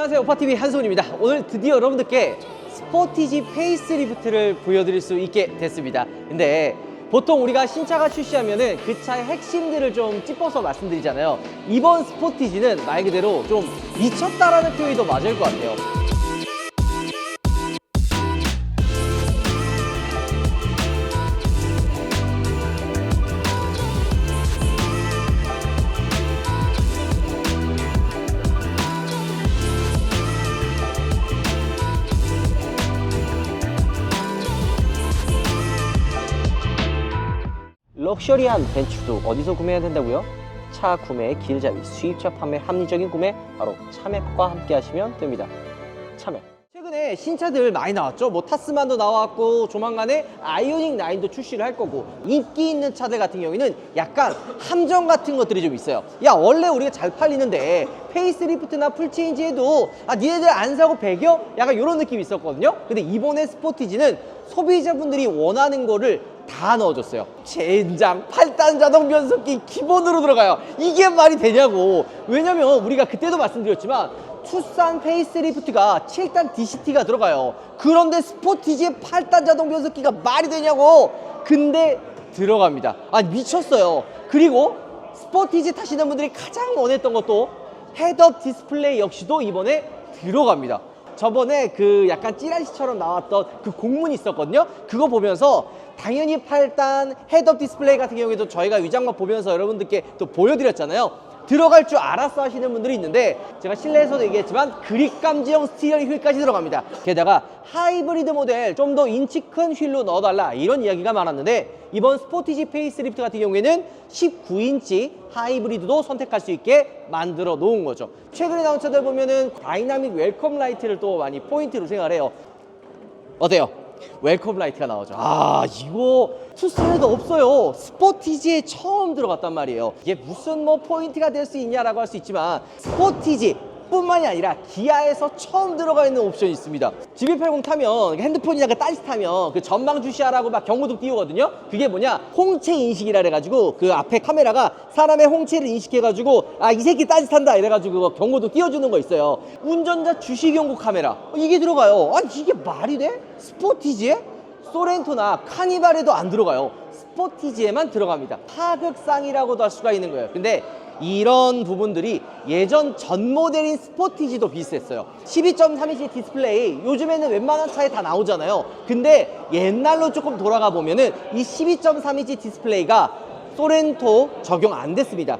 안녕하세요, 오파TV 한소훈입니다. 오늘 드디어 여러분들께 스포티지 페이스리프트를 보여드릴 수 있게 됐습니다. 근데 보통 우리가 신차가 출시하면은 그 차의 핵심들을 좀 찝어서 말씀드리잖아요. 이번 스포티지는 말 그대로 좀 미쳤다라는 표현이 더 맞을 것 같아요. 럭셔리한 벤츠도 어디서 구매해야 된다고요? 차 구매의 길잡이, 수입차 판매 합리적인 구매, 바로 차맵과 함께 하시면 됩니다. 차맵. 최근에 신차들 많이 나왔죠. 뭐 타스만도 나왔고 조만간에 아이오닉 9도 출시를 할 거고, 인기 있는 차들 같은 경우에는 약간 함정 같은 것들이 좀 있어요. 야, 원래 우리가 잘 팔리는데 페이스리프트나 풀체인지 해도 니네들 안 사고 배겨? 약간 이런 느낌이 있었거든요. 근데 이번에 스포티지는 소비자분들이 원하는 거를 다 넣어줬어요. 젠장 8단 자동 변속기 기본으로 들어가요. 이게 말이 되냐고. 왜냐면 우리가 그때도 말씀드렸지만 투싼 페이스리프트가 7단 DCT가 들어가요. 그런데 스포티지에 8단 자동 변속기가 말이 되냐고. 근데 들어갑니다. 미쳤어요. 그리고 스포티지 타시는 분들이 가장 원했던 것도 헤드업 디스플레이 역시도 이번에 들어갑니다. 저번에 그 약간 찌라시처럼 나왔던 그 공문이 있었거든요. 그거 보면서 당연히 8단 헤드업 디스플레이 같은 경우에도 저희가 위장막 보면서 여러분들께 또 보여드렸잖아요. 들어갈 줄 알았어 하시는 분들이 있는데, 제가 실내에서도 얘기했지만 그립 감지형 스티어링 휠까지 들어갑니다. 게다가 하이브리드 모델 좀 더 인치 큰 휠로 넣어달라, 이런 이야기가 많았는데 이번 스포티지 페이스리프트 같은 경우에는 19인치 하이브리드도 선택할 수 있게 만들어 놓은 거죠. 최근에 나온 차들 보면은 다이나믹 웰컴 라이트를 또 많이 포인트로 생각해요. 어때요? 웰컴 라이트가 나오죠. 이거 투싼에도 없어요. 스포티지에 처음 들어갔단 말이에요. 이게 무슨 뭐 포인트가 될 수 있냐라고 할 수 있지만 스포티지 뿐만이 아니라 기아에서 처음 들어가 있는 옵션이 있습니다. GV80 타면 핸드폰이나 딴짓하면 그 전방 주시하라고 막 경고등 띄우거든요. 그게 뭐냐, 홍채 인식이라 해가지고 그 앞에 카메라가 사람의 홍채를 인식해가지고 이 새끼 딴짓한다 이래가지고 경고등 띄워주는 거 있어요. 운전자 주시 경고 카메라, 이게 들어가요. 이게 말이 돼? 스포티지에? 소렌토나 카니발에도 안 들어가요. 스포티지에만 들어갑니다. 하극상이라고도 할 수가 있는 거예요. 근데 이런 부분들이 예전 전 모델인 스포티지도 비슷했어요. 12.3인치 디스플레이 요즘에는 웬만한 차에 다 나오잖아요. 근데 옛날로 조금 돌아가 보면은 이 12.3인치 디스플레이가 소렌토 적용 안 됐습니다.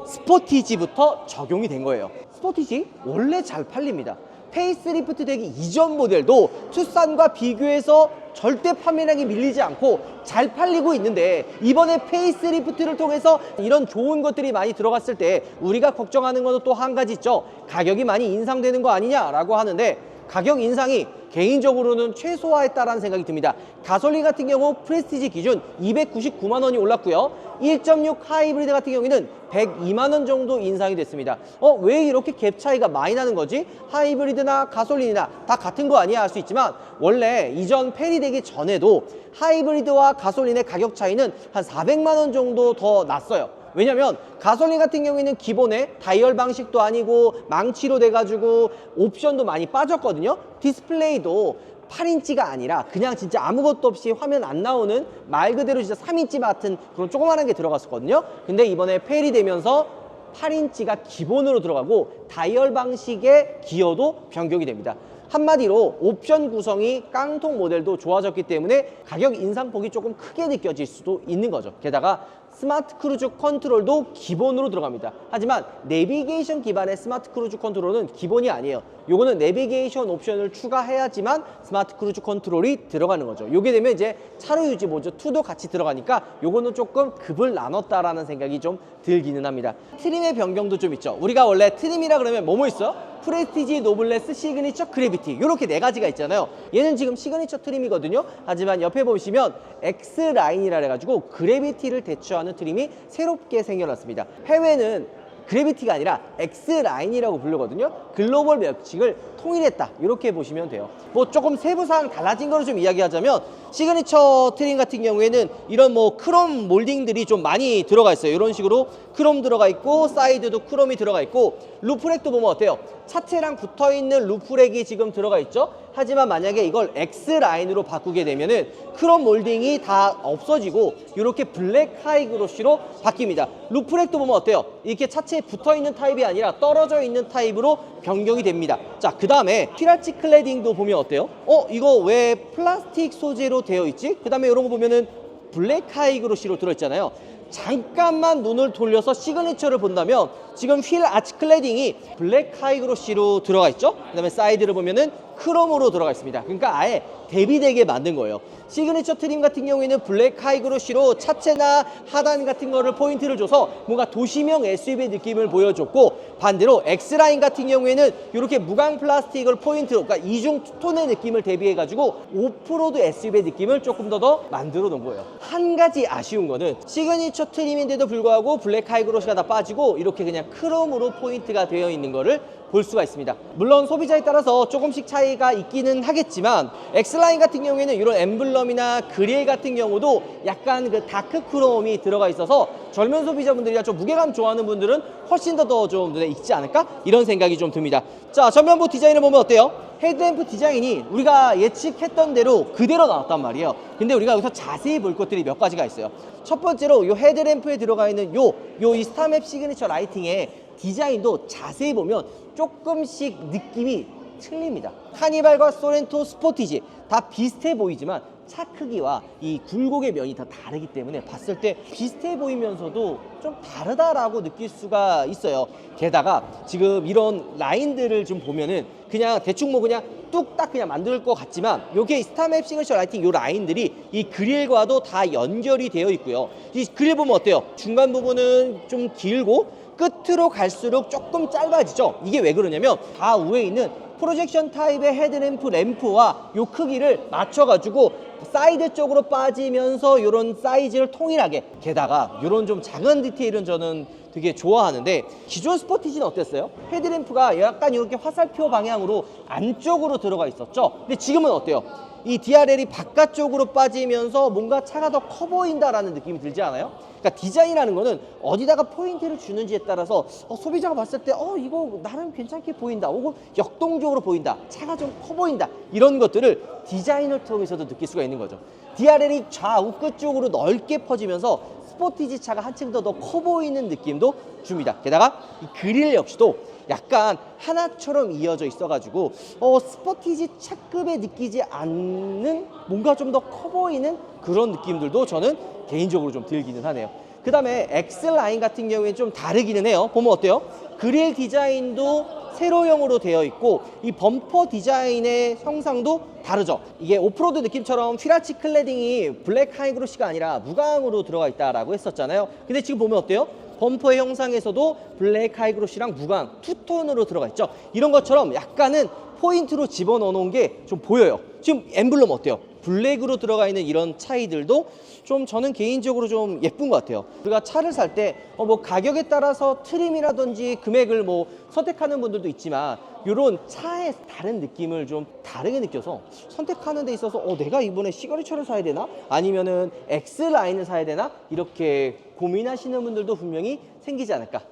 스포티지부터 적용이 된 거예요. 스포티지 원래 잘 팔립니다. 페이스리프트 되기 이전 모델도 투싼과 비교해서 절대 판매량이 밀리지 않고 잘 팔리고 있는데, 이번에 페이스리프트를 통해서 이런 좋은 것들이 많이 들어갔을 때 우리가 걱정하는 것도 또 한 가지 있죠. 가격이 많이 인상되는 거 아니냐라고 하는데, 가격 인상이 개인적으로는 최소화했다라는 생각이 듭니다. 가솔린 같은 경우 프레스티지 기준 299만 원이 올랐고요. 1.6 하이브리드 같은 경우에는 102만 원 정도 인상이 됐습니다. 왜 이렇게 갭 차이가 많이 나는 거지? 하이브리드나 가솔린이나 다 같은 거 아니야 할 수 있지만, 원래 이전 폐리되기 전에도 하이브리드와 가솔린의 가격 차이는 한 400만 원 정도 더 났어요. 왜냐면 가솔린 같은 경우에는 기본에 다이얼 방식도 아니고 망치로 돼가지고 옵션도 많이 빠졌거든요. 디스플레이도 8인치가 아니라 그냥 진짜 아무것도 없이 화면 안 나오는 말 그대로 진짜 3인치 같은 그런 조그만한 게 들어갔었거든요. 근데 이번에 페일이 되면서 8인치가 기본으로 들어가고 다이얼 방식의 기어도 변경이 됩니다. 한마디로 옵션 구성이 깡통 모델도 좋아졌기 때문에 가격 인상폭이 조금 크게 느껴질 수도 있는 거죠. 게다가 스마트 크루즈 컨트롤도 기본으로 들어갑니다. 하지만 내비게이션 기반의 스마트 크루즈 컨트롤은 기본이 아니에요. 요거는 내비게이션 옵션을 추가해야지만 스마트 크루즈 컨트롤이 들어가는 거죠. 요게 되면 이제 차로 유지 모드 2도 같이 들어가니까 요거는 조금 급을 나눴다라는 생각이 좀 들기는 합니다. 트림의 변경도 좀 있죠. 우리가 원래 트림이라 그러면 뭐뭐 있어요? 프레스티지, 노블레스, 시그니처, 그래비티, 이렇게 네 가지가 있잖아요. 얘는 지금 시그니처 트림이거든요. 하지만 옆에 보시면 X라인이라 해가지고 그래비티를 대처하는 트림이 새롭게 생겨났습니다. 해외는 그래비티가 아니라 X라인이라고 부르거든요. 글로벌 매칭을 통일했다, 이렇게 보시면 돼요. 뭐 조금 세부사항 달라진 거를 좀 이야기하자면, 시그니처 트림 같은 경우에는 이런 뭐 크롬 몰딩들이 좀 많이 들어가 있어요. 이런 식으로 크롬 들어가 있고 사이드도 크롬이 들어가 있고, 루프렉도 보면 어때요? 차체랑 붙어있는 루프렉이 지금 들어가 있죠. 하지만 만약에 이걸 X라인으로 바꾸게 되면은 크롬 몰딩이 다 없어지고 이렇게 블랙 하이그로시로 바뀝니다. 루프렉도 보면 어때요? 이렇게 차체에 붙어있는 타입이 아니라 떨어져 있는 타입으로 변경이 됩니다. 자, 그 다음에 피라치 클래딩도 보면 어때요? 이거 왜 플라스틱 소재로 되어 있지? 그 다음에 이런 거 보면은 블랙 하이그로시로 들어있잖아요. 잠깐만 눈을 돌려서 시그니처를 본다면 지금 휠 아치 클래딩이 블랙 하이그로시로 들어가 있죠. 그 다음에 사이드를 보면은 크롬으로 들어가 있습니다. 그러니까 아예 대비되게 만든 거예요. 시그니처 트림 같은 경우에는 블랙 하이그로시로 차체나 하단 같은 거를 포인트를 줘서 뭔가 도시명 SUV 느낌을 보여줬고, 반대로 X라인 같은 경우에는 이렇게 무광 플라스틱을 포인트로, 그러니까 이중 투톤의 느낌을 대비해가지고 오프로드 SUV 느낌을 조금 더 만들어 놓은 거예요. 한 가지 아쉬운 거는 시그니처 트림인데도 불구하고 블랙 하이그로시가 다 빠지고 이렇게 그냥 크롬으로 포인트가 되어 있는 거를 볼 수가 있습니다. 물론 소비자에 따라서 조금씩 차이가 있기는 하겠지만 X라인 같은 경우에는 이런 엠블럼이나 그릴 같은 경우도 약간 그 다크 크롬이 들어가 있어서 젊은 소비자분들이나 좀 무게감 좋아하는 분들은 훨씬 더 좀 눈에 익지 않을까? 이런 생각이 좀 듭니다. 자, 전면부 디자인을 보면 어때요? 헤드램프 디자인이 우리가 예측했던 대로 그대로 나왔단 말이에요. 근데 우리가 여기서 자세히 볼 것들이 몇 가지가 있어요. 첫 번째로 이 헤드램프에 들어가 있는 이 스타맵 시그니처 라이팅의 디자인도 자세히 보면 조금씩 느낌이 틀립니다. 카니발과 소렌토 스포티지 다 비슷해 보이지만 차 크기와 이 굴곡의 면이 다 다르기 때문에 봤을 때 비슷해 보이면서도 좀 다르다라고 느낄 수가 있어요. 게다가 지금 이런 라인들을 좀 보면은 그냥 대충 뭐 그냥 뚝딱 그냥 만들 것 같지만 요게 스타맵 시그니처 라이팅 요 라인들이 이 그릴과도 다 연결이 되어 있고요. 이 그릴 보면 어때요? 중간 부분은 좀 길고 끝으로 갈수록 조금 짧아지죠. 이게 왜 그러냐면 다 위에 있는 프로젝션 타입의 헤드램프 램프와 요 크기를 맞춰가지고 사이드 쪽으로 빠지면서 이런 사이즈를 통일하게, 게다가 이런 좀 작은 디테일은 저는 되게 좋아하는데, 기존 스포티지는 어땠어요? 헤드램프가 약간 이렇게 화살표 방향으로 안쪽으로 들어가 있었죠. 근데 지금은 어때요? 이 DRL이 바깥쪽으로 빠지면서 뭔가 차가 더 커 보인다라는 느낌이 들지 않아요? 그러니까 디자인이라는 거는 어디다가 포인트를 주는지에 따라서 소비자가 봤을 때 이거 나름 괜찮게 보인다, 혹은 역동적으로 보인다, 차가 좀 커 보인다, 이런 것들을 디자인을 통해서도 느낄 수가 있는 거죠. DRL이 좌우 끝쪽으로 넓게 퍼지면서 스포티지 차가 한층 더 커 보이는 느낌도 줍니다. 게다가 이 그릴 역시도 약간 하나처럼 이어져 있어가지고 스포티지 차급에 느끼지 않는 뭔가 좀 더 커 보이는 그런 느낌들도 저는 개인적으로 좀 들기는 하네요. 그 다음에 X라인 같은 경우에는 좀 다르기는 해요. 보면 어때요? 그릴 디자인도 세로형으로 되어 있고 이 범퍼 디자인의 형상도 다르죠. 이게 오프로드 느낌처럼 휘라치 클래딩이 블랙 하이그로시가 아니라 무광으로 들어가 있다라고 했었잖아요. 근데 지금 보면 어때요? 범퍼의 형상에서도 블랙 하이그로시랑 무광 투톤으로 들어가 있죠. 이런 것처럼 약간은 포인트로 집어넣어 놓은 게 좀 보여요. 지금 엠블럼 어때요? 블랙으로 들어가 있는 이런 차이들도 좀 저는 개인적으로 좀 예쁜 것 같아요. 우리가 차를 살 때 뭐 가격에 따라서 트림이라든지 금액을 뭐 선택하는 분들도 있지만 이런 차의 다른 느낌을 좀 다르게 느껴서 선택하는 데 있어서 내가 이번에 시그니처를 사야 되나? 아니면은 X라인을 사야 되나? 이렇게 고민하시는 분들도 분명히 생기지 않을까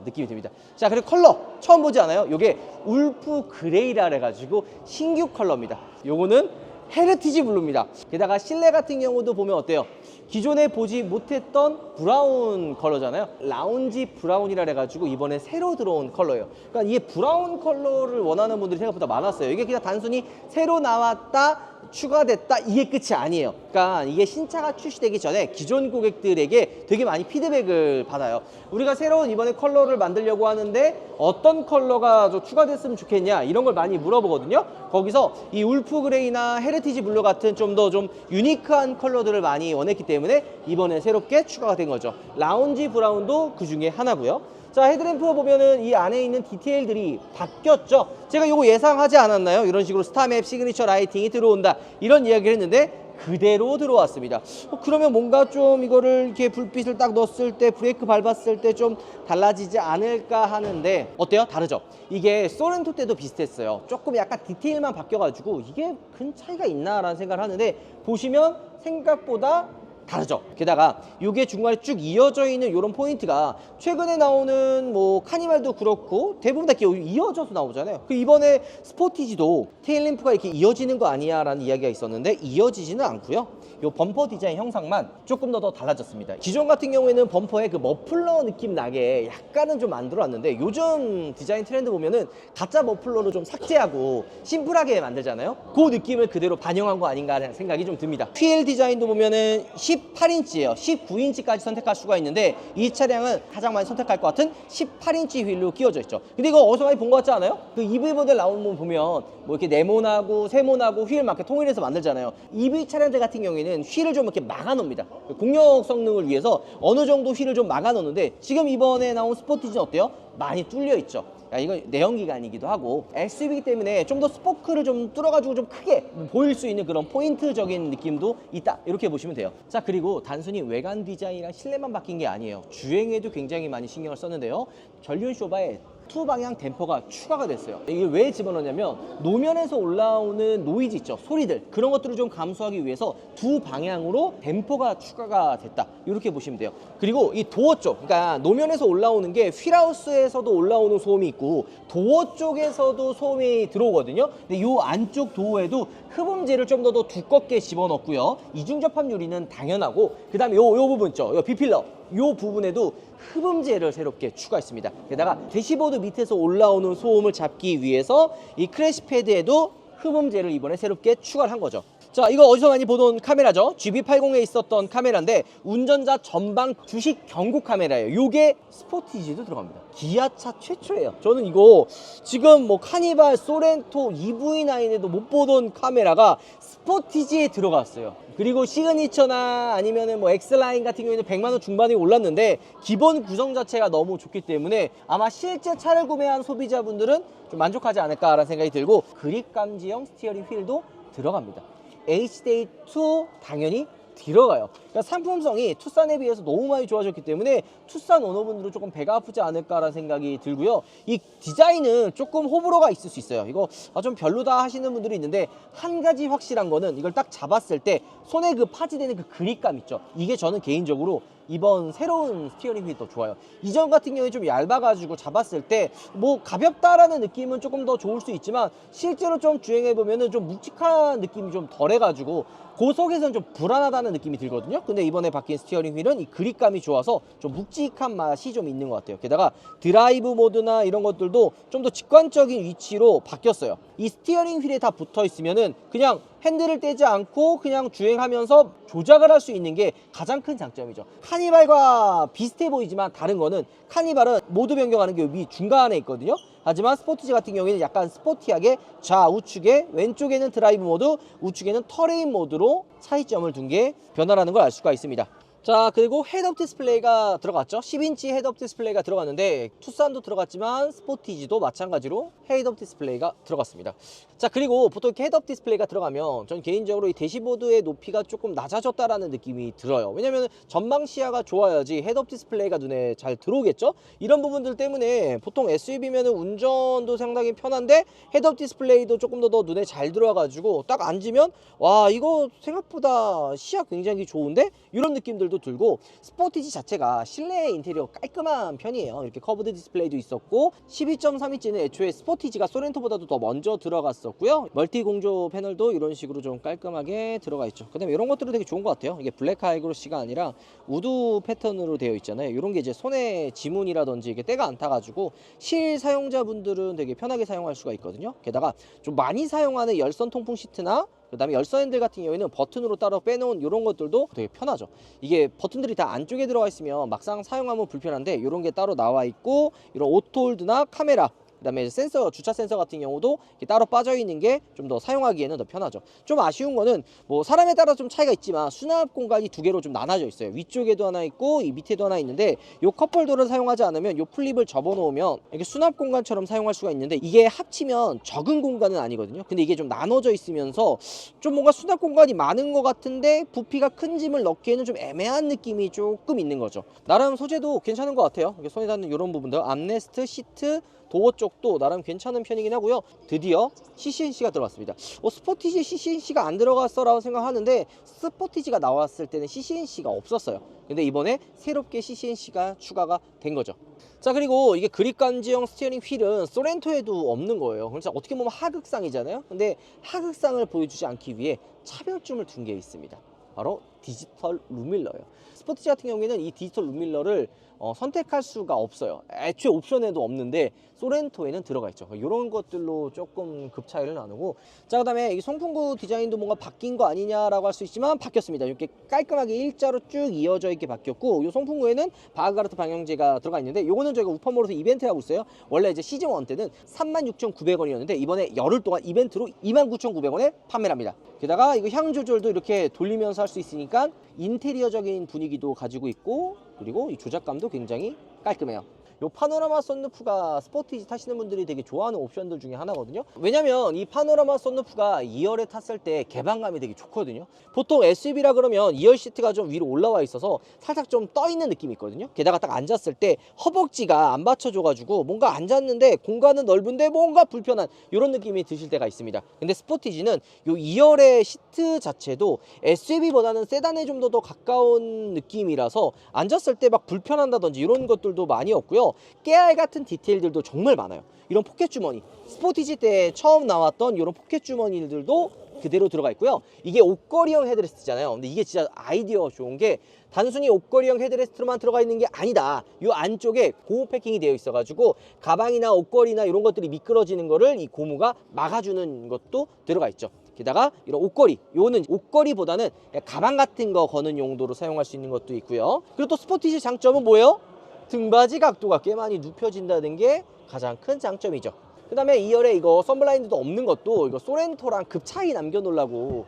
느낌이 듭니다. 자, 그리고 컬러 처음 보지 않아요? 이게 울프 그레이라 해가지고 신규 컬러입니다. 요거는 헤리티지 블루입니다. 게다가 실내 같은 경우도 보면 어때요? 기존에 보지 못했던 브라운 컬러잖아요. 라운지 브라운이라 해가지고 이번에 새로 들어온 컬러예요. 그러니까 이게 브라운 컬러를 원하는 분들이 생각보다 많았어요. 이게 그냥 단순히 새로 나왔다, 추가됐다, 이게 끝이 아니에요. 그러니까 이게 신차가 출시되기 전에 기존 고객들에게 되게 많이 피드백을 받아요. 우리가 새로운 이번에 컬러를 만들려고 하는데 어떤 컬러가 좀 추가됐으면 좋겠냐, 이런 걸 많이 물어보거든요. 거기서 이 울프 그레이나 헤리티지 블루 같은 좀 더 좀 유니크한 컬러들을 많이 원했기 때문에 이번에 새롭게 추가가 된 거죠. 라운지 브라운도 그 중에 하나고요. 자, 헤드램프 보면은 이 안에 있는 디테일들이 바뀌었죠. 제가 이거 예상하지 않았나요? 이런 식으로 스타맵 시그니처 라이팅이 들어온다, 이런 이야기를 했는데 그대로 들어왔습니다. 그러면 뭔가 좀 이거를 이렇게 불빛을 딱 넣었을 때, 브레이크 밟았을 때 좀 달라지지 않을까 하는데 어때요? 다르죠? 이게 소렌토 때도 비슷했어요. 조금 약간 디테일만 바뀌어가지고 이게 큰 차이가 있나라는 생각을 하는데 보시면 생각보다 다르죠. 게다가 이게 중간에 쭉 이어져 있는 이런 포인트가 최근에 나오는 뭐 카니발도 그렇고 대부분 다 이렇게 이어져서 나오잖아요. 그 이번에 스포티지도 테일램프가 이렇게 이어지는 거 아니야 라는 이야기가 있었는데 이어지지는 않고요. 요 범퍼 디자인 형상만 조금 더 달라졌습니다. 기존 같은 경우에는 범퍼에 그 머플러 느낌 나게 약간은 좀 만들어놨는데 요즘 디자인 트렌드 보면은 가짜 머플러로 좀 삭제하고 심플하게 만들잖아요. 그 느낌을 그대로 반영한 거 아닌가 하는 생각이 좀 듭니다. 휠 디자인도 보면은 18인치예요 19인치까지 선택할 수가 있는데 이 차량은 가장 많이 선택할 것 같은 18인치 휠로 끼워져 있죠. 근데 이거 어디서 많이 본 것 같지 않아요? 그 EV 모델 나오는 거 보면 뭐 이렇게 네모나고 세모나고 휠 막 이렇게 통일해서 만들잖아요. EV 차량들 같은 경우에는 휠을 좀 이렇게 막아 놓습니다. 공력 성능을 위해서 어느 정도 휠을 좀 막아 놓는데 지금 이번에 나온 스포티지는 어때요? 많이 뚫려 있죠. 이건 내연기관이기도 하고 SUV이기 때문에 좀 더 스포크를 좀 뚫어가지고 좀 크게 보일 수 있는 그런 포인트적인 느낌도 있다 이렇게 보시면 돼요. 자, 그리고 단순히 외관 디자인이랑 실내만 바뀐 게 아니에요. 주행에도 굉장히 많이 신경을 썼는데요. 전륜 쇼바에 투 방향 댐퍼가 추가가 됐어요. 이게 왜 집어넣냐면 노면에서 올라오는 노이즈 있죠, 소리들, 그런 것들을 좀 감소하기 위해서 두 방향으로 댐퍼가 추가가 됐다 이렇게 보시면 돼요. 그리고 이 도어 쪽, 그러니까 노면에서 올라오는 게 휠하우스에서도 올라오는 소음이 있고 도어 쪽에서도 소음이 들어오거든요. 근데 이 안쪽 도어에도 흡음재를 좀 더 두껍게 집어넣고요. 이중 접합 유리는 당연하고 그 다음에 요 부분 있죠, 요 B필러, 요 부분에도 흡음재를 새롭게 추가했습니다. 게다가 대시보드 밑에서 올라오는 소음을 잡기 위해서 이 크래시 패드에도 흡음재를 이번에 새롭게 추가를 한 거죠. 자, 이거 어디서 많이 보던 카메라죠. GB80에 있었던 카메라인데 운전자 전방 주식 경고 카메라예요. 요게 스포티지도 들어갑니다. 기아차 최초예요. 저는 이거 지금 뭐 카니발, 소렌토, EV9에도 못 보던 카메라가 스포티지에 들어갔어요. 그리고 시그니처나 아니면은 뭐 X라인 같은 경우에는 100만 원 중반에 올랐는데 기본 구성 자체가 너무 좋기 때문에 아마 실제 차를 구매한 소비자분들은 좀 만족하지 않을까라는 생각이 들고 그립 감지형 스티어링 휠도 들어갑니다. HDA2 당연히 들어가요. 그러니까 상품성이 투싼에 비해서 너무 많이 좋아졌기 때문에 투싼 오너분들은 조금 배가 아프지 않을까라는 생각이 들고요. 이 디자인은 조금 호불호가 있을 수 있어요. 이거 좀 별로다 하시는 분들이 있는데 한 가지 확실한 거는 이걸 딱 잡았을 때 손에 그 파지되는 그 그립감 있죠. 이게 저는 개인적으로 이번 새로운 스티어링 휠이 더 좋아요. 이전 같은 경우에 좀 얇아가지고 잡았을 때 뭐 가볍다라는 느낌은 조금 더 좋을 수 있지만 실제로 좀 주행해보면은 좀 묵직한 느낌이 좀 덜해가지고 고속에서는 좀 불안하다는 느낌이 들거든요. 근데 이번에 바뀐 스티어링 휠은 이 그립감이 좋아서 좀 묵직한 맛이 좀 있는 것 같아요. 게다가 드라이브 모드나 이런 것들도 좀 더 직관적인 위치로 바뀌었어요. 이 스티어링 휠에 다 붙어 있으면은 그냥 핸들을 떼지 않고 그냥 주행하면서 조작을 할 수 있는 게 가장 큰 장점이죠. 카니발과 비슷해 보이지만 다른 거는 카니발은 모드 변경하는 게 위 중간에 있거든요. 하지만 스포티지 같은 경우에는 약간 스포티하게 좌우측에 왼쪽에는 드라이브 모드, 우측에는 터레인 모드로 차이점을 둔 게 변화라는 걸 알 수가 있습니다. 자, 그리고 헤드업 디스플레이가 들어갔죠. 10인치 헤드업 디스플레이가 들어갔는데 투싼도 들어갔지만 스포티지도 마찬가지로 헤드업 디스플레이가 들어갔습니다. 자, 그리고 보통 이렇게 헤드업 디스플레이가 들어가면 전 개인적으로 이 대시보드의 높이가 조금 낮아졌다라는 느낌이 들어요. 왜냐면 전방 시야가 좋아야지 헤드업 디스플레이가 눈에 잘 들어오겠죠. 이런 부분들 때문에 보통 SUV면 운전도 상당히 편한데 헤드업 디스플레이도 조금 더 눈에 잘 들어와가지고 딱 앉으면 와, 이거 생각보다 시야 굉장히 좋은데? 이런 느낌들도 들고 스포티지 자체가 실내 인테리어 깔끔한 편이에요. 이렇게 커브드 디스플레이도 있었고 12.3인치는 애초에 스포티지가 소렌토보다도 더 먼저 들어갔었고요. 멀티 공조 패널도 이런 식으로 좀 깔끔하게 들어가 있죠. 그 다음에 이런 것들은 되게 좋은 것 같아요. 이게 블랙 하이그로시가 아니라 우드 패턴으로 되어 있잖아요. 이런 게 이제 손에 지문이라든지 이게 때가 안 타가지고 실 사용자분들은 되게 편하게 사용할 수가 있거든요. 게다가 좀 많이 사용하는 열선 통풍 시트나 그 다음에 열선 핸들 같은 경우에는 버튼으로 따로 빼놓은 이런 것들도 되게 편하죠. 이게 버튼들이 다 안쪽에 들어가 있으면 막상 사용하면 불편한데 이런 게 따로 나와 있고 이런 오토홀드나 카메라 그 다음에 센서, 주차 센서 같은 경우도 따로 빠져 있는 게 좀 더 사용하기에는 더 편하죠. 좀 아쉬운 거는 뭐 사람에 따라 좀 차이가 있지만 수납 공간이 두 개로 좀 나눠져 있어요. 위쪽에도 하나 있고 이 밑에도 하나 있는데 요 컵홀더를 사용하지 않으면 요 플립을 접어 놓으면 이렇게 수납 공간처럼 사용할 수가 있는데 이게 합치면 적은 공간은 아니거든요. 근데 이게 좀 나눠져 있으면서 좀 뭔가 수납 공간이 많은 것 같은데 부피가 큰 짐을 넣기에는 좀 애매한 느낌이 조금 있는 거죠. 나름 소재도 괜찮은 것 같아요. 손에 닿는 이런 부분들, 암레스트, 시트, 도어 쪽도 나름 괜찮은 편이긴 하고요. 드디어 CCNC가 들어왔습니다. 스포티지에 CCNC가 안 들어갔어 라고 생각하는데 스포티지가 나왔을 때는 CCNC가 없었어요. 근데 이번에 새롭게 CCNC가 추가가 된 거죠. 자, 그리고 이게 그립 감지형 스티어링 휠은 소렌토에도 없는 거예요. 그래서 어떻게 보면 하극상이잖아요. 근데 하극상을 보여주지 않기 위해 차별점을 둔 게 있습니다. 바로 디지털 룸밀러예요. 스포티지 같은 경우에는 이 디지털 룸밀러를 선택할 수가 없어요. 애초에 옵션에도 없는데 소렌토에는 들어가 있죠. 이런 것들로 조금 급 차이를 나누고, 자, 그다음에 이 송풍구 디자인도 뭔가 바뀐 거 아니냐라고 할 수 있지만 바뀌었습니다. 이렇게 깔끔하게 일자로 쭉 이어져 있게 바뀌었고, 이 송풍구에는 바흐가르트 방향제가 들어가 있는데, 요거는 저희가 우퍼몰에서 이벤트 하고 있어요. 원래 이제 시즌 1 때는 36,900원이었는데 이번에 열흘 동안 이벤트로 29,900원에 판매를 합니다. 게다가 이거 향 조절도 이렇게 돌리면서 할 수 있으니까 인테리어적인 분위기도 가지고 있고, 그리고 이 조작감도 굉장히 깔끔해요. 요 파노라마 썬루프가 스포티지 타시는 분들이 되게 좋아하는 옵션들 중에 하나거든요. 왜냐면 이 파노라마 썬루프가 2열에 탔을 때 개방감이 되게 좋거든요. 보통 SUV라 그러면 2열 시트가 좀 위로 올라와 있어서 살짝 좀 떠 있는 느낌이 있거든요. 게다가 딱 앉았을 때 허벅지가 안 받쳐줘 가지고 뭔가 앉았는데 공간은 넓은데 뭔가 불편한 이런 느낌이 드실 때가 있습니다. 근데 스포티지는 요 2열의 시트 자체도 SUV보다는 세단에 좀 더 가까운 느낌이라서 앉았을 때 막 불편한다든지 이런 것들도 많이 없고요. 깨알 같은 디테일들도 정말 많아요. 이런 포켓 주머니, 스포티지 때 처음 나왔던 이런 포켓 주머니들도 그대로 들어가 있고요. 이게 옷걸이형 헤드레스트잖아요. 근데 이게 진짜 아이디어 좋은 게 단순히 옷걸이형 헤드레스트로만 들어가 있는 게 아니다. 이 안쪽에 고무 패킹이 되어 있어가지고 가방이나 옷걸이나 이런 것들이 미끄러지는 거를 이 고무가 막아주는 것도 들어가 있죠. 게다가 이런 옷걸이, 요거는 옷걸이보다는 가방 같은 거 거는 용도로 사용할 수 있는 것도 있고요. 그리고 또 스포티지 장점은 뭐예요? 등받이 각도가 꽤 많이 눕혀진다는 게 가장 큰 장점이죠. 그 다음에 2열에 이거 선블라인드도 없는 것도 이거 소렌토랑 급 차이 남겨놓으려고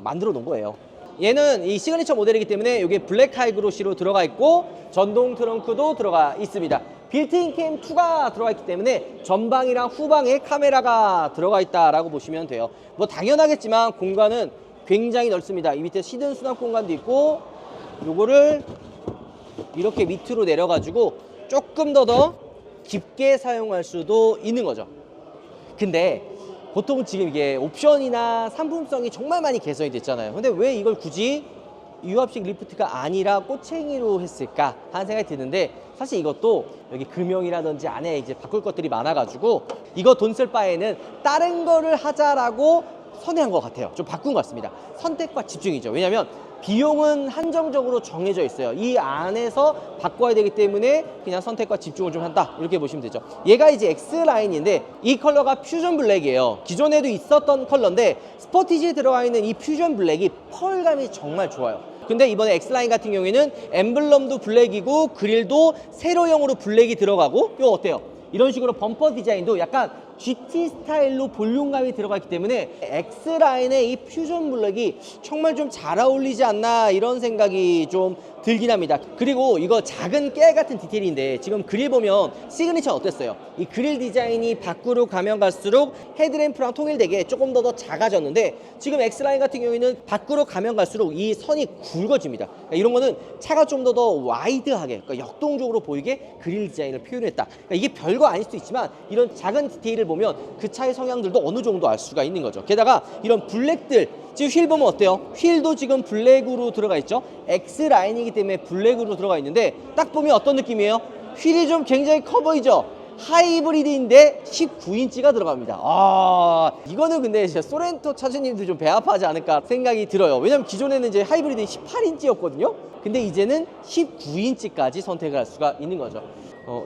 만들어 놓은 거예요. 얘는 이 시그니처 모델이기 때문에 이게 블랙 하이그로시로 들어가 있고 전동 트렁크도 들어가 있습니다. 빌트인 캠 2가 들어가 있기 때문에 전방이랑 후방에 카메라가 들어가 있다라고 보시면 돼요. 뭐 당연하겠지만 공간은 굉장히 넓습니다. 이 밑에 시든 수납 공간도 있고, 요거를 이렇게 밑으로 내려가지고 조금 더 깊게 사용할 수도 있는 거죠. 근데 보통 지금 이게 옵션이나 상품성이 정말 많이 개선이 됐잖아요. 근데 왜 이걸 굳이 유압식 리프트가 아니라 꼬챙이로 했을까 하는 생각이 드는데, 사실 이것도 여기 금형이라든지 안에 이제 바꿀 것들이 많아가지고 이거 돈 쓸 바에는 다른 거를 하자라고 선회한 것 같아요. 좀 바꾼 것 같습니다. 선택과 집중이죠. 왜냐면 비용은 한정적으로 정해져 있어요. 이 안에서 바꿔야 되기 때문에 그냥 선택과 집중을 좀 한다, 이렇게 보시면 되죠. 얘가 이제 X라인인데 이 컬러가 퓨전 블랙이에요. 기존에도 있었던 컬러인데 스포티지에 들어가 있는 이 퓨전 블랙이 펄감이 정말 좋아요. 근데 이번에 X라인 같은 경우에는 엠블럼도 블랙이고 그릴도 세로형으로 블랙이 들어가고, 이거 어때요? 이런 식으로 범퍼 디자인도 약간 GT 스타일로 볼륨감이 들어가 있기 때문에 X라인의 이 퓨전 블랙이 정말 좀 잘 어울리지 않나, 이런 생각이 좀 들긴 합니다. 그리고 이거 작은 깨 같은 디테일인데 지금 그릴 보면 시그니처 어땠어요? 이 그릴 디자인이 밖으로 가면 갈수록 헤드램프랑 통일되게 조금 더 작아졌는데, 지금 X라인 같은 경우에는 밖으로 가면 갈수록 이 선이 굵어집니다. 그러니까 이런 거는 차가 좀 더 와이드하게, 그러니까 역동적으로 보이게 그릴 디자인을 표현했다. 그러니까 이게 별거 아닐 수도 있지만 이런 작은 디테일을 보면 그 차의 성향들도 어느 정도 알 수가 있는 거죠. 게다가 이런 블랙들, 지금 휠 보면 어때요? 휠도 지금 블랙으로 들어가 있죠. X라인이기 때문에 블랙으로 들어가 있는데 딱 보면 어떤 느낌이에요? 휠이 좀 굉장히 커 보이죠? 하이브리드인데 19인치가 들어갑니다. 이거는 근데 진짜 소렌토 차주님들 좀 배 아파하지 않을까 생각이 들어요. 왜냐면 기존에는 이제 하이브리드는 18인치였거든요. 근데 이제는 19인치까지 선택을 할 수가 있는 거죠.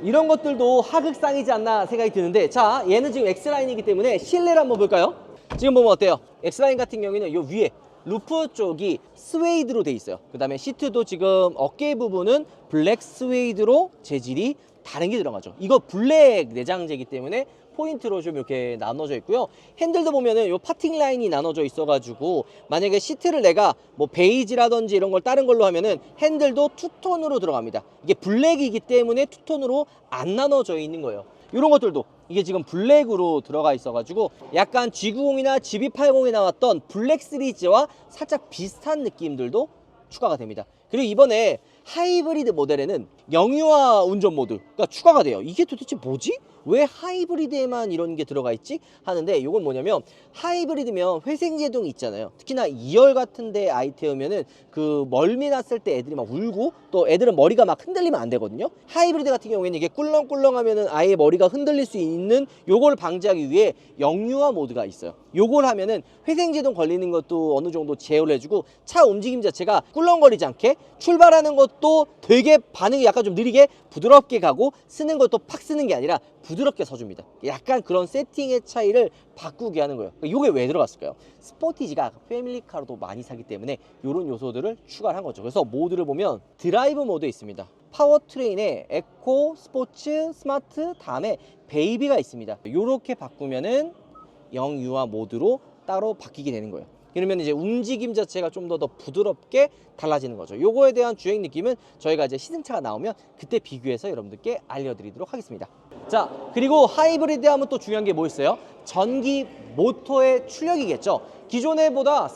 이런 것들도 하극상이지 않나 생각이 드는데, 자, 얘는 지금 X라인이기 때문에 실내를 한번 볼까요? 지금 보면 어때요? X라인 같은 경우에는 이 위에 루프 쪽이 스웨이드로 돼 있어요. 그 다음에 시트도 지금 어깨 부분은 블랙 스웨이드로 재질이 다른 게 들어가죠. 이거 블랙 내장재이기 때문에 포인트로 좀 이렇게 나눠져 있고요. 핸들도 보면은 요 파팅 라인이 나눠져 있어가지고 만약에 시트를 내가 뭐 베이지라든지 이런 걸 다른 걸로 하면은 핸들도 투톤으로 들어갑니다. 이게 블랙이기 때문에 투톤으로 안 나눠져 있는 거예요. 이런 것들도 이게 지금 블랙으로 들어가 있어가지고 약간 G90이나 GB80에 나왔던 블랙 시리즈와 살짝 비슷한 느낌들도 추가가 됩니다. 그리고 이번에 하이브리드 모델에는 영유아 운전 모드가 추가가 돼요. 이게 도대체 뭐지? 왜 하이브리드에만 이런 게 들어가 있지? 하는데 이건 뭐냐면 하이브리드면 회생제동 있잖아요. 특히나 2열 같은데 아이 태우면은 그 멀미 났을 때 애들이 막 울고 또 애들은 머리가 막 흔들리면 안 되거든요. 하이브리드 같은 경우에는 이게 꿀렁꿀렁하면은 아예 머리가 흔들릴 수 있는 요걸 방지하기 위해 영유아 모드가 있어요. 요걸 하면은 회생제동 걸리는 것도 어느 정도 제어를 해주고 차 움직임 자체가 꿀렁거리지 않게 출발하는 것도 되게 반응이 약간 좀 느리게 부드럽게 가고 쓰는 것도 팍 쓰는 게 아니라 부드럽게 서줍니다. 약간 그런 세팅의 차이를 바꾸게 하는 거예요. 이게 왜 들어갔을까요? 스포티지가 패밀리카로도 많이 사기 때문에 이런 요소들을 추가를 한 거죠. 그래서 모드를 보면 드라이브 모드에 있습니다. 파워트레인에 에코, 스포츠, 스마트, 다음에 베이비가 있습니다. 이렇게 바꾸면은 영유아 모드로 따로 바뀌게 되는 거예요. 그러면 이제 움직임 자체가 좀 더 부드럽게 달라지는 거죠. 요거에 대한 주행 느낌은 저희가 이제 시승차가 나오면 그때 비교해서 여러분들께 알려드리도록 하겠습니다. 자, 그리고 하이브리드 하면 또 중요한 게 뭐 있어요? 전기 모터의 출력이겠죠. 기존에보다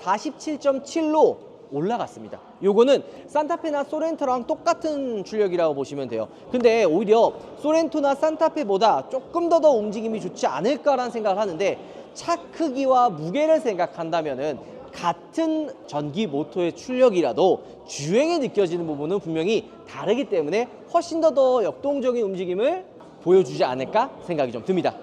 47.7로 올라갔습니다. 요거는 산타페나 소렌토랑 똑같은 출력이라고 보시면 돼요. 근데 오히려 소렌토나 산타페보다 조금 더 움직임이 좋지 않을까라는 생각을 하는데 차 크기와 무게를 생각한다면은 같은 전기 모터의 출력이라도 주행에 느껴지는 부분은 분명히 다르기 때문에 훨씬 더 역동적인 움직임을 보여주지 않을까 생각이 좀 듭니다.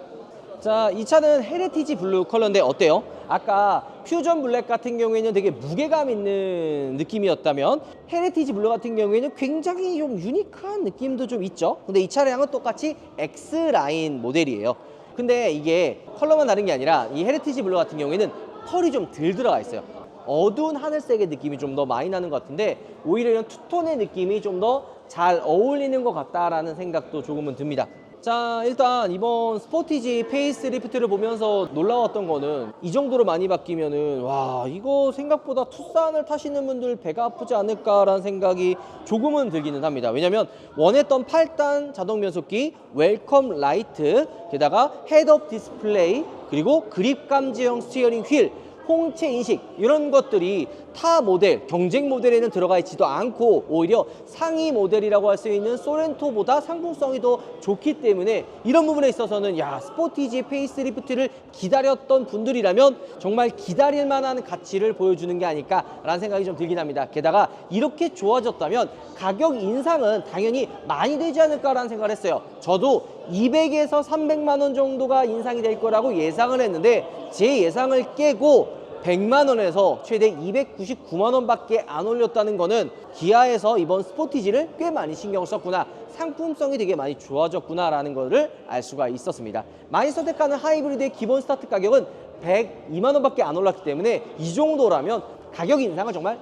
자, 이 차는 헤리티지 블루 컬러인데 어때요? 아까 퓨전 블랙 같은 경우에는 되게 무게감 있는 느낌이었다면 헤리티지 블루 같은 경우에는 굉장히 좀 유니크한 느낌도 좀 있죠. 근데 이 차량은 똑같이 X라인 모델이에요. 근데 이게 컬러만 다른 게 아니라 이 헤리티지 블루 같은 경우에는 펄이 좀 덜 들어가 있어요. 어두운 하늘색의 느낌이 좀 더 많이 나는 것 같은데 오히려 이런 투톤의 느낌이 좀 더 잘 어울리는 것 같다라는 생각도 조금은 듭니다. 자, 일단 이번 스포티지 페이스리프트를 보면서 놀라웠던 거는 이 정도로 많이 바뀌면은 와, 이거 생각보다 투싼을 타시는 분들 배가 아프지 않을까라는 생각이 조금은 들기는 합니다. 왜냐면 원했던 8단 자동 변속기, 웰컴 라이트, 게다가 헤드업 디스플레이, 그리고 그립 감지형 스티어링 휠, 홍채 인식 이런 것들이 타 모델, 경쟁 모델에는 들어가 있지도 않고 오히려 상위 모델이라고 할 수 있는 소렌토보다 상품성이 더 좋기 때문에 이런 부분에 있어서는 야, 스포티지 페이스리프트를 기다렸던 분들이라면 정말 기다릴 만한 가치를 보여주는 게 아닐까라는 생각이 좀 들긴 합니다. 게다가 이렇게 좋아졌다면 가격 인상은 당연히 많이 되지 않을까라는 생각을 했어요. 저도 200에서 300만 원 정도가 인상이 될 거라고 예상을 했는데 제 예상을 깨고 100만 원에서 최대 299만 원밖에 안 올렸다는 거는 기아에서 이번 스포티지를 꽤 많이 신경을 썼구나, 상품성이 되게 많이 좋아졌구나 라는 거를 알 수가 있었습니다. 많이 선택하는 하이브리드의 기본 스타트 가격은 102만 원밖에 안 올랐기 때문에 이 정도라면 가격 인상을 정말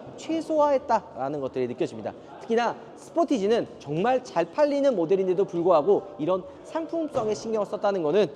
최소화했다라는 것들이 느껴집니다. 특히나 스포티지는 정말 잘 팔리는 모델인데도 불구하고 이런 상품성에 신경을 썼다는 거는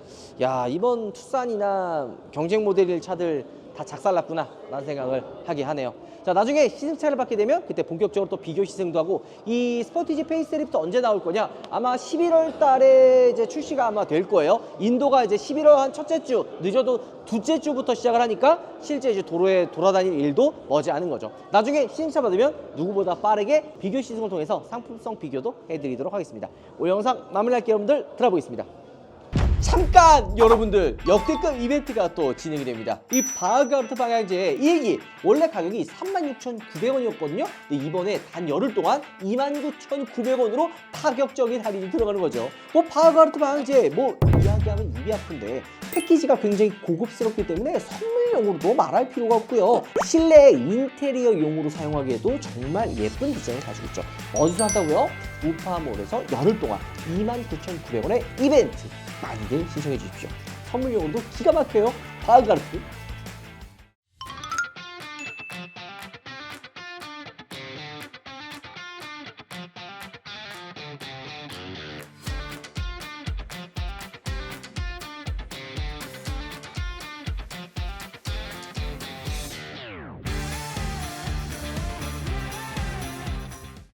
야, 이번 투싼이나 경쟁 모델일 차들 다 작살났구나 라는 생각을 하게 하네요. 자, 나중에 시승차를 받게 되면 그때 본격적으로 또 비교 시승도 하고, 이 스포티지 페이스리프트 언제 나올 거냐? 아마 11월 달에 이제 출시가 아마 될 거예요. 인도가 이제 11월 한 첫째 주, 늦어도 둘째 주부터 시작을 하니까 실제 이제 도로에 돌아다닐 일도 머지않은 거죠. 나중에 시승차 받으면 누구보다 빠르게 비교 시승을 통해서 상품성 비교도 해드리도록 하겠습니다. 오늘 영상 마무리할게요. 여러분들 들어보겠습니다. 잠깐 여러분들, 역대급 이벤트가 또 진행이 됩니다. 이 바흐가르트 방향제 이 얘기 원래 가격이 36,900원이었거든요 근데 이번에 단 열흘 동안 29,900원으로 파격적인 할인이 들어가는 거죠. 뭐 바흐가르트 방향제 뭐 이야기하면 입이 아픈데 패키지가 굉장히 고급스럽기 때문에 선물용으로도 말할 필요가 없고요. 실내 인테리어용으로 사용하기에도 정말 예쁜 디자인을 가지고 있죠. 어디서 한다고요? 우파몰에서 열흘 동안 29,900원의 이벤트 많이들 신청해 주십시오. 선물용으로도 기가 막혀요. 바흐가르트